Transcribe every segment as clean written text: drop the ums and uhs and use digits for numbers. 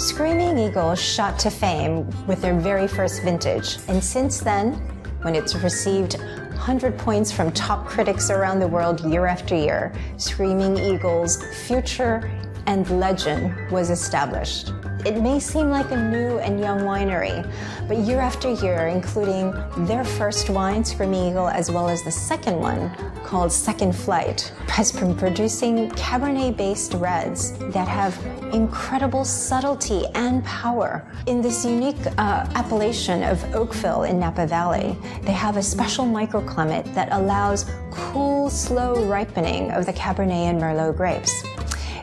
Screaming Eagle shot to fame with their very first vintage, and since then, when it's received 100 points from top critics around the world year after year, Screaming Eagle's future and legend was established. It may seem like a new and young winery, but year after year, including their first wine, Screaming Eagle, as well as the second one, called Second Flight, has been producing Cabernet-based reds that have incredible subtlety and power. In this unique appellation of Oakville in Napa Valley, they have a special microclimate that allows cool, slow ripening of the Cabernet and Merlot grapes.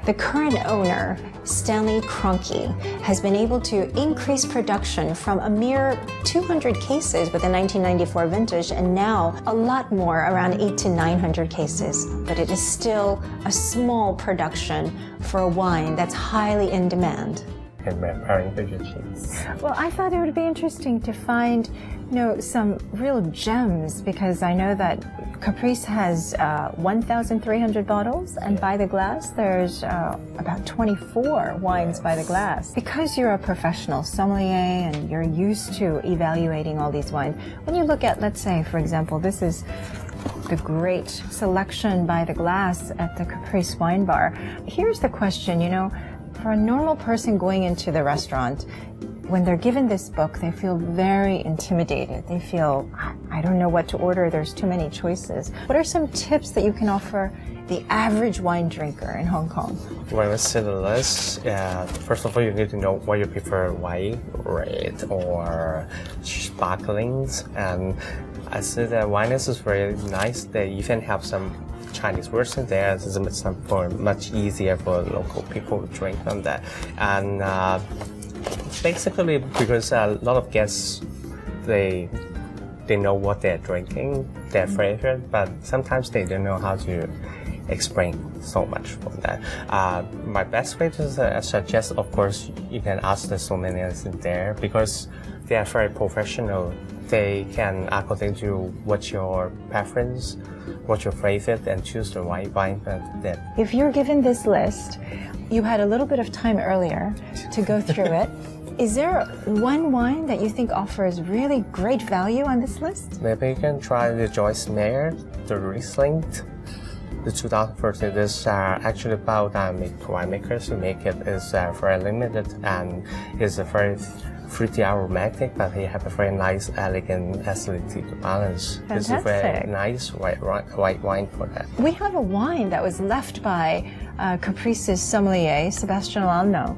The current owner, Stanley Kroenke, has been able to increase production from a mere 200 cases with the 1994 vintage and now a lot more, around 800 to 900 cases. But it is still a small production for a wine that's highly in demand. Well, I thought it would be interesting to find, some real gems, because I know that Caprice has 1,300 bottles, and by the glass there's about 24 wines by the glass. Because you're a professional sommelier and you're used to evaluating all these wines, when you look at, let's say, for example, this is the great selection by the glass at the Caprice Wine Bar. Here's the question, for a normal person going into the restaurant, when they're given this book, they feel very intimidated. They feel, I don't know what to order, there's too many choices. What are some tips that you can offer the average wine drinker in Hong Kong? When we see the list, first of all, you need to know what you prefer, white, red, or sparklings. And I see the wine list is very nice. They even have some Chinese version there. It's much easier for local people to drink from that. And basically, because a lot of guests, they know what they're drinking, their favorite, but sometimes they don't know how to explain so much from that. My best way to suggest, of course, you can ask the sommeliers in there, because they are very professional. They can, according to what's your preference, what's your favorite, and choose the right wine for that. If you're given this list, you had a little bit of time earlier to go through it. Is there one wine that you think offers really great value on this list? Maybe you can try the Joyce Meyer, the Riesling, the 2013. This actually about winemakers who make it is very limited and is a very fruity aromatic, but he have a very nice, elegant acidity balance. Fantastic. It's a very nice white wine for that. We have a wine that was left by Caprice's sommelier, Sébastien Lalneau.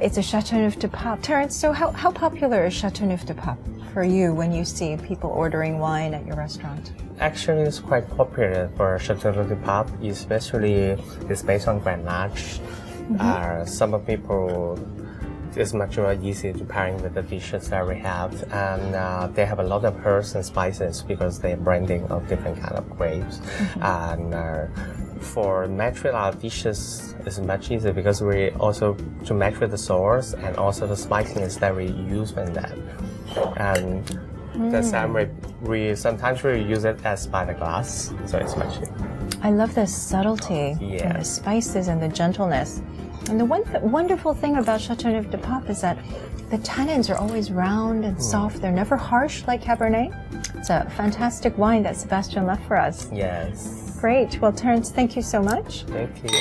It's a Chateauneuf du Pape. Terence, so how popular is Chateauneuf du Pape for you when you see people ordering wine at your restaurant? Actually, it's quite popular for Chateauneuf du Pape, especially it's based on Grenache. Some people, it's much more easy to pairing with the dishes that we have, and they have a lot of herbs and spices because they're blending of different kind of grapes. And for match with our dishes, it's much easier because we also to match with the sauce and also the spiciness that we use in that. And the same way, sometimes we use it as by the glass, so it's much easier. I love the subtlety, and the spices and the gentleness. And the wonderful thing about Chateauneuf du Pape is that the tannins are always round and soft. They're never harsh like Cabernet. It's a fantastic wine that Sébastien left for us. Yes. Great. Well, Terence, thank you so much. Thank you.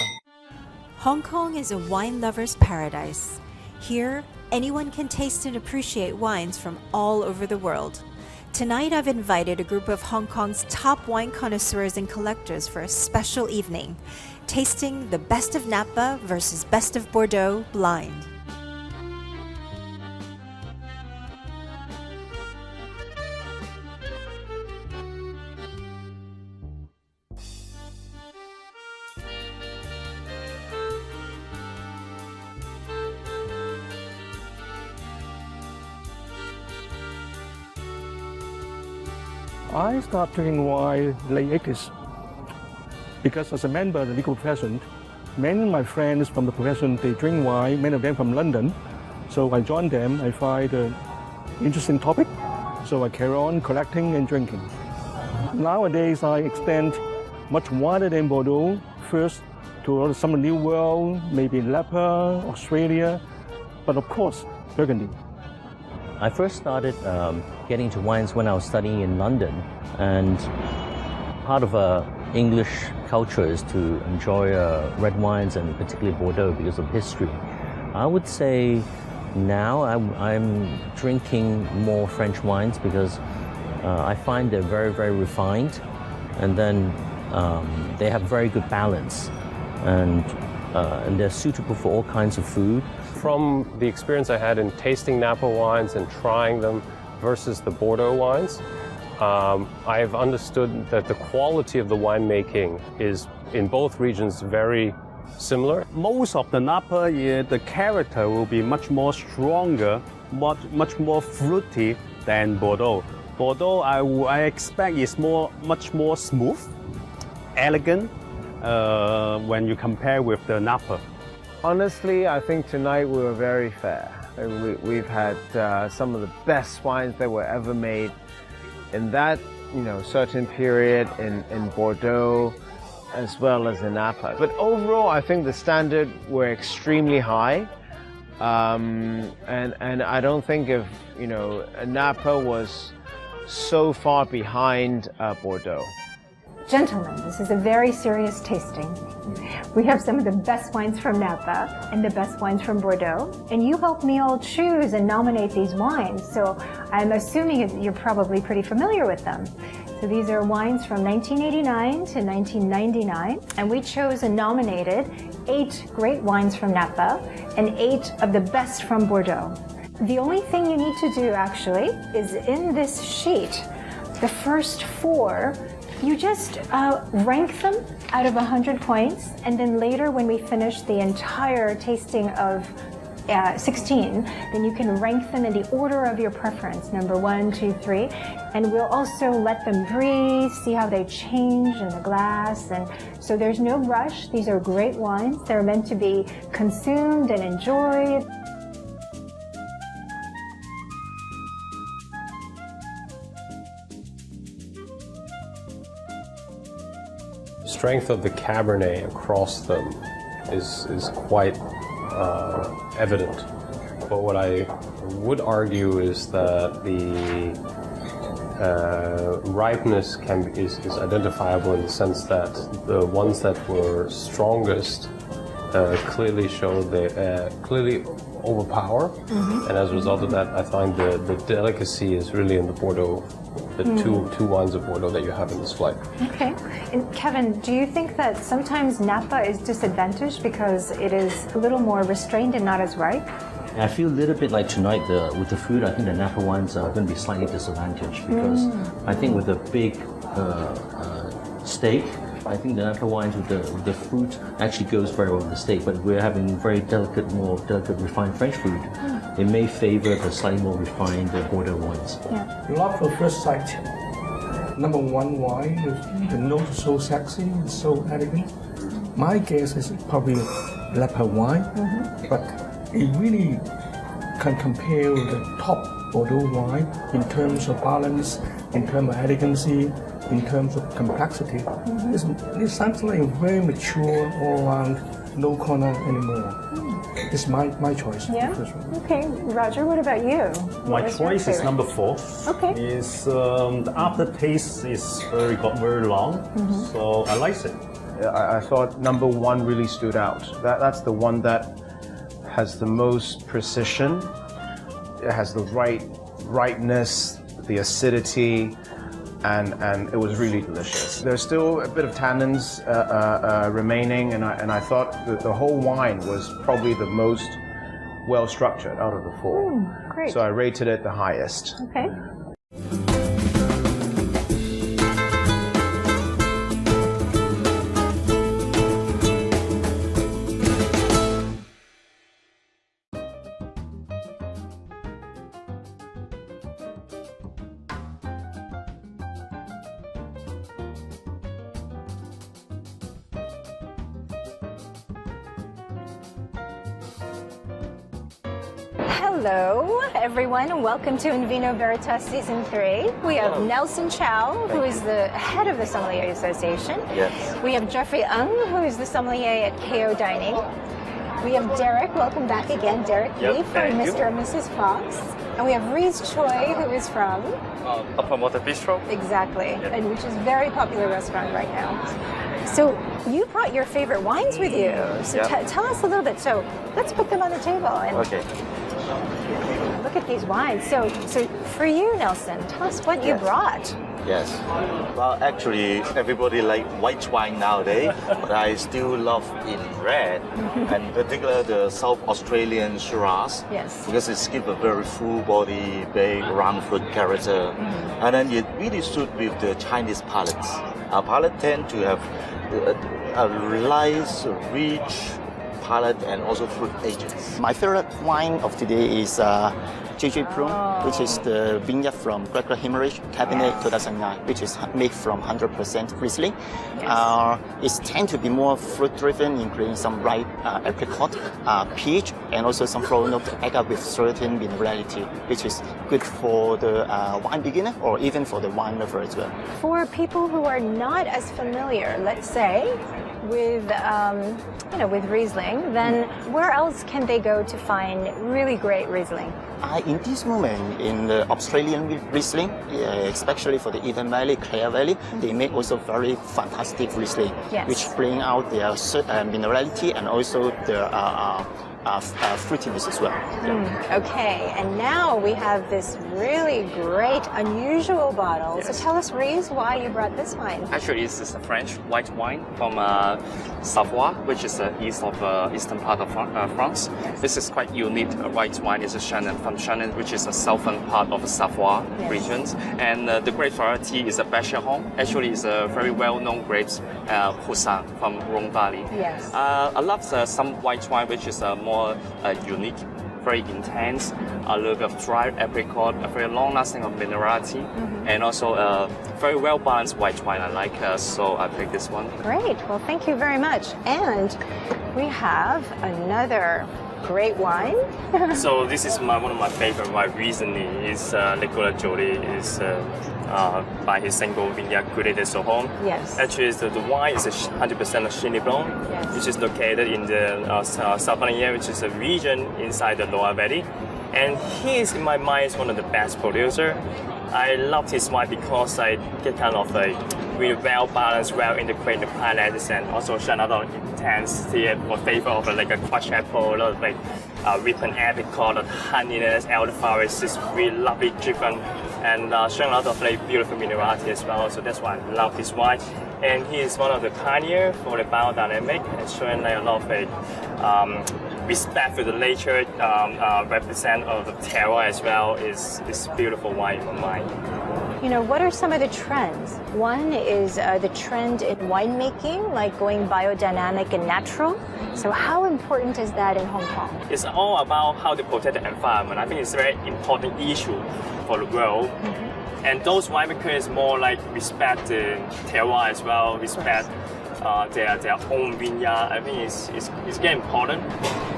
Hong Kong is a wine lover's paradise. Here, anyone can taste and appreciate wines from all over the world. Tonight, I've invited a group of Hong Kong's top wine connoisseurs and collectors for a special evening, tasting the best of Napa versus best of Bordeaux blind. I started drinking wine late 80s because as a member of the legal profession, many of my friends from the profession, they drink wine, many of them from London. So I joined them, I find an interesting topic, so I carry on collecting and drinking. Nowadays, I extend much wider than Bordeaux, first to some New World, maybe Napa, Australia, but of course, Burgundy. I first started getting into wines when I was studying in London, and part of English culture is to enjoy red wines and particularly Bordeaux because of history. I would say now I'm drinking more French wines because I find they're very, very refined, and then they have very good balance, and they're suitable for all kinds of food. From the experience I had in tasting Napa wines and trying them versus the Bordeaux wines, I've understood that the quality of the winemaking is in both regions very similar. Most of the Napa, the character will be much more stronger, much more fruity than Bordeaux. Bordeaux, I expect is much more smooth, elegant when you compare with the Napa. Honestly, I think tonight we were very fair. We've had some of the best wines that were ever made in that, certain period in Bordeaux, as well as in Napa. But overall, I think the standard were extremely high, and I don't think if Napa was so far behind Bordeaux. Gentlemen, this is a very serious tasting. We have some of the best wines from Napa and the best wines from Bordeaux, and you helped me all choose and nominate these wines, so I'm assuming you're probably pretty familiar with them. So these are wines from 1989 to 1999, and we chose and nominated 8 great wines from Napa and 8 of the best from Bordeaux. The only thing you need to do actually is in this sheet, the first 4, you just rank them out of 100 points, and then later when we finish the entire tasting of 16, then you can rank them in the order of your preference, number 1, 2, 3, and we'll also let them breathe, see how they change in the glass, and so there's no rush. These are great wines. They're meant to be consumed and enjoyed. Strength of the Cabernet across them is quite evident. But what I would argue is that the ripeness is identifiable in the sense that the ones that were strongest clearly show they clearly overpower, and as a result of that, I find the delicacy is really in the Bordeaux. The two wines of Bordeaux that you have in this flight. Okay. And Kevin, do you think that sometimes Napa is disadvantaged because it is a little more restrained and not as ripe? I feel a little bit like tonight with the food. I think the Napa wines are going to be slightly disadvantaged because I think with the big steak, I think the Napa wines with the fruit actually goes very well with the steak. But we're having very more delicate, refined French food. It may favor the slightly more refined Bordeaux wines. Yeah. Love at first sight. Number 1 wine, the nose is so sexy and so elegant. My guess is probably Napa wine, but it really can compare with the top Bordeaux wine in terms of balance, in terms of elegancy, in terms of complexity. It's something like very mature, all around, no corner anymore. It's my choice. Yeah? Okay. Roger, what about you? My choice is number 4. Okay. Is the aftertaste is very long, so I like it. I thought number 1 really stood out. That's the one that has the most precision. It has the right ripeness, the acidity, and it was really delicious. There's still a bit of tannins remaining, and I thought that the whole wine was probably the most well structured out of the 4. Great. So I rated it the highest. Okay. Hello, everyone, and welcome to Vino Veritas Season 3. We have Nelson Chow, who is the head of the Sommelier Association. Yes. We have Jeffrey Ng, who is the sommelier at KO Dining. We have Derek. Welcome back again, Derek. Yep, Lee from Mr. and Mrs. Fox. And we have Reese Choi, who is from... Upper Bistro. Exactly, and which is a very popular restaurant right now. So you brought your favorite wines with you. So tell us a little bit. So let's put them on the table. And look at these wines. So for you, Nelson, tell us what you brought. Yes. Well, actually, everybody like white wine nowadays, but I still love in red, and particularly the South Australian Shiraz. Yes. Because it gives a very full body, big, round fruit character, and then it really suits with the Chinese palates. Our palate tend to have a nice, rich palate and also fruit agents. My favorite wine of today is JJ Plum, which is the vineyard from Gregory Himmerich Cabernet 2009, which is made from 100% Riesling. It tends to be more fruit-driven, including some ripe apricot, peach, and also some floral notes added with certain minerality, which is good for the wine beginner or even for the wine lover as well. For people who are not as familiar, let's say, with with Riesling, then where else can they go to find really great Riesling? In this moment, in the Australian Riesling, especially for the Eden Valley, Clare Valley, they make also very fantastic Riesling, which bring out their minerality and also their fruitiness as well. Okay, and now we have this really great, unusual bottle. So tell us, Reese, why you brought this wine. Actually, this is a French white wine from Savoie, which is the eastern part of France. This is quite unique. White wine is a Chenin from Chenin, which is the southern part of the Savoie region. And the grape variety is a Becherons. Actually, it's a very well-known grapes, Poussin from Rhone Valley. Yes. I love some white wine, which is more unique, very intense, a little bit of dry apricot, a very long-lasting of minerality, and also a very well-balanced white wine I like, so I picked this one. Great, well thank you very much. And we have another great wine. So this is one of my favorite wine recently is Nicolas Joly is by his single vineyard Cuvée de Sohom. Yes. Actually, the wine is 100% Chenin Blanc, which is located in the Sommelier, which is a region inside the Loire Valley. And he is, in my mind, is one of the best producer. I love his wine because I get kind of a really well-balanced, well-integrated palates and also show a lot of intensity for flavor of like a crushed apple, a lot of like ripened apricot, honeyness, elderflower is just really lovely driven and showing a lot of like beautiful minerality as well. So that's why I love this wine. And he is one of the pioneers for the biodynamic and showing like a lot of like, respect for the nature, represent of the terroir as well is beautiful wine in my mind. You know, what are some of the trends? One is the trend in winemaking, like going biodynamic and natural. So how important is that in Hong Kong? It's all about how to protect the environment. I think it's a very important issue for the world. And those winemakers more like respect the terroir as well, respect their own vineyard. I think it's very important.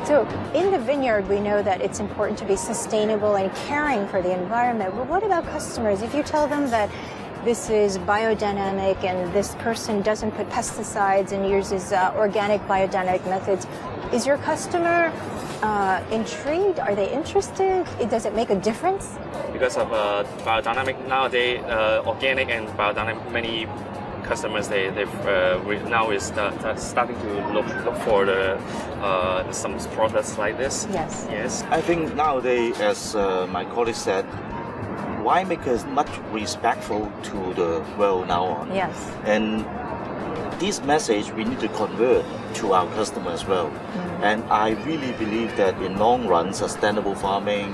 So in the vineyard, we know that it's important to be sustainable and caring for the environment. But what about customers? If you tell them that this is biodynamic and this person doesn't put pesticides and uses organic biodynamic methods, is your customer intrigued? Are they interested? Does it make a difference? Because of biodynamic nowadays, organic and biodynamic, many customers they now is starting to look for some products like this. Yes. Yes. I think nowadays, as my colleague said, winemakers much respectful to the world now. Yes. And this message we need to convert to our customers as well. And I really believe that in long run, sustainable farming,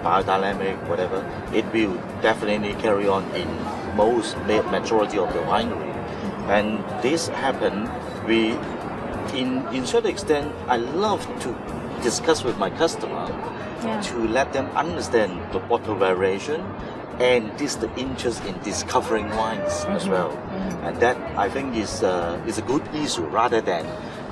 biodynamic, whatever, it will definitely carry on in most majority of the winery. And this happen, in certain extent, I love to discuss with my customer to let them understand the bottle variation and the interest in discovering wines as well. And that I think is a good issue rather than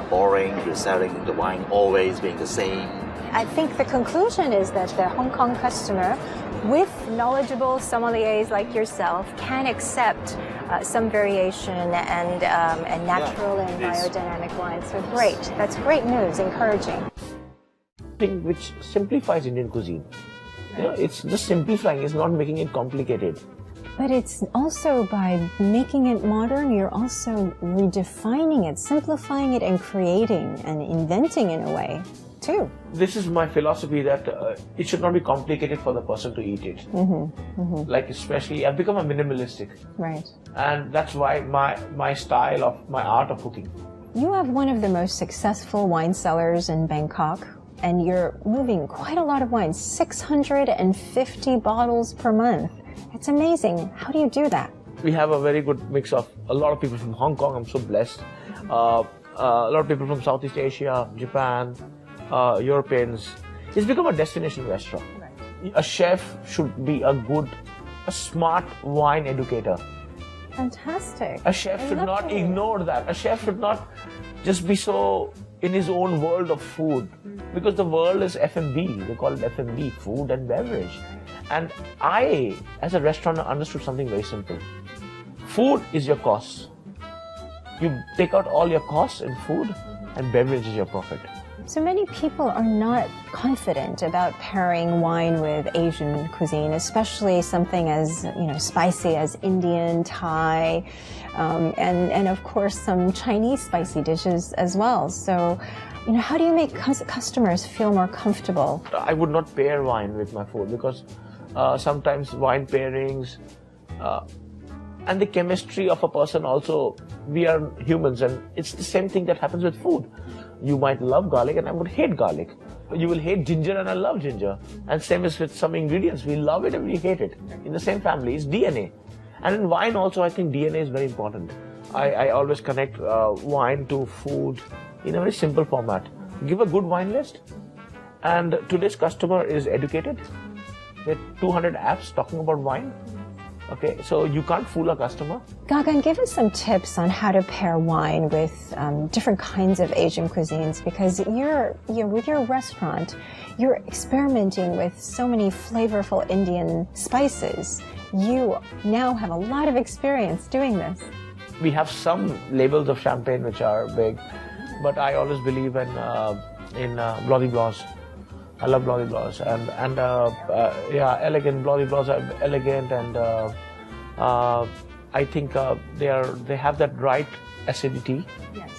boring, you're selling the wine always being the same. I think the conclusion is that the Hong Kong customer with knowledgeable sommeliers like yourself can accept some variation and natural and biodynamic wines. So great. That's great news, encouraging. Thing which simplifies Indian cuisine. You know, it's just simplifying, it's not making it complicated. But it's also by making it modern, you're also redefining it, simplifying it, and creating and inventing in a way, too. This is my philosophy that it should not be complicated for the person to eat it. Like especially, I've become a minimalistic. Right. And that's why my style of, my art of cooking. You have one of the most successful wine cellars in Bangkok, and you're moving quite a lot of wines, 650 bottles per month. It's amazing. How do you do that? We have a very good mix of a lot of people from Hong Kong. I'm so blessed. A lot of people from Southeast Asia, Japan, Europeans. It's become a destination restaurant. Right. A chef should be a smart wine educator. Fantastic. A chef should not ignore that. A chef should not just be so in his own world of food, because the world is F&B. They call it F&B, food and beverage. And I, as a restaurateur, understood something very simple. Food is your cost. You take out all your costs in food, and beverage is your profit. So many people are not confident about pairing wine with Asian cuisine, especially something as spicy as Indian, Thai, and of course some Chinese spicy dishes as well. So, how do you make customers feel more comfortable? I would not pair wine with my food because sometimes wine pairings and the chemistry of a person also, we are humans, and it's the same thing that happens with food. You might love garlic and I would hate garlic. You will hate ginger and I love ginger. And same is with some ingredients. We love it and we hate it. In the same family, it's DNA. And in wine also, I think DNA is very important. I always connect wine to food in a very simple format. Give a good wine list, and today's customer is educated. There are 200 apps talking about wine. Okay, so you can't fool a customer. Gagan, give us some tips on how to pair wine with different kinds of Asian cuisines, because you're with your restaurant, you're experimenting with so many flavorful Indian spices. You now have a lot of experience doing this. We have some labels of champagne which are big, but I always believe in Bloody Blancs. I love Bloody Blancs, and elegant Bloody Blancs are elegant, and I think they have that right acidity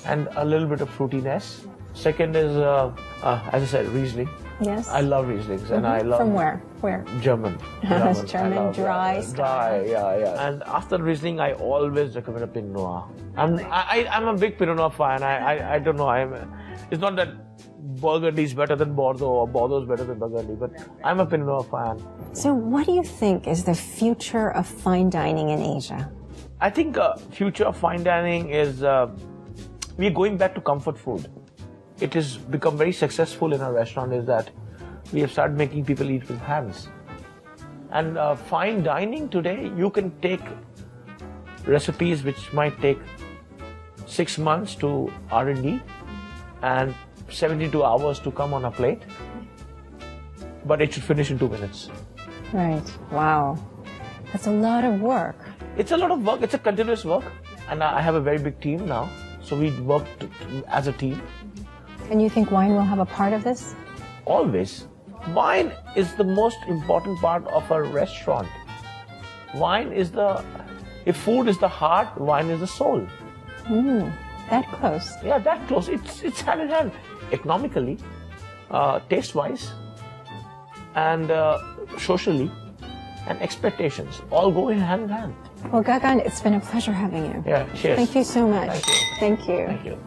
and a little bit of fruitiness. Second is, as I said, Riesling. Yes. I love Rieslings, and I love. From where? Where? German. German, dry. Yeah. And after Riesling, I always recommend a Pinot Noir. I'm a big Pinot Noir fan. I don't know. It's not that Burgundy is better than Bordeaux or Bordeaux is better than Burgundy, but I'm a Pinot Noir fan. So what do you think is the future of fine dining in Asia? I think future of fine dining is we're going back to comfort food. It has become very successful in our restaurant is that we have started making people eat with hands. And fine dining today, you can take recipes which might take 6 months to R&D and 72 hours to come on a plate, but it should finish in 2 minutes. Right. Wow. That's a lot of work. It's a lot of work. It's a continuous work. And I have a very big team now, so we work as a team. And you think wine will have a part of this? Always. Wine is the most important part of a restaurant. Wine is if food is the heart, wine is the soul. That close. Yeah, that close. It's hand in hand. Economically, taste-wise, and socially, and expectations all go hand in hand. Well, Gagan, it's been a pleasure having you. Yeah, cheers. Thank you so much. Thank you. Thank you. Thank you.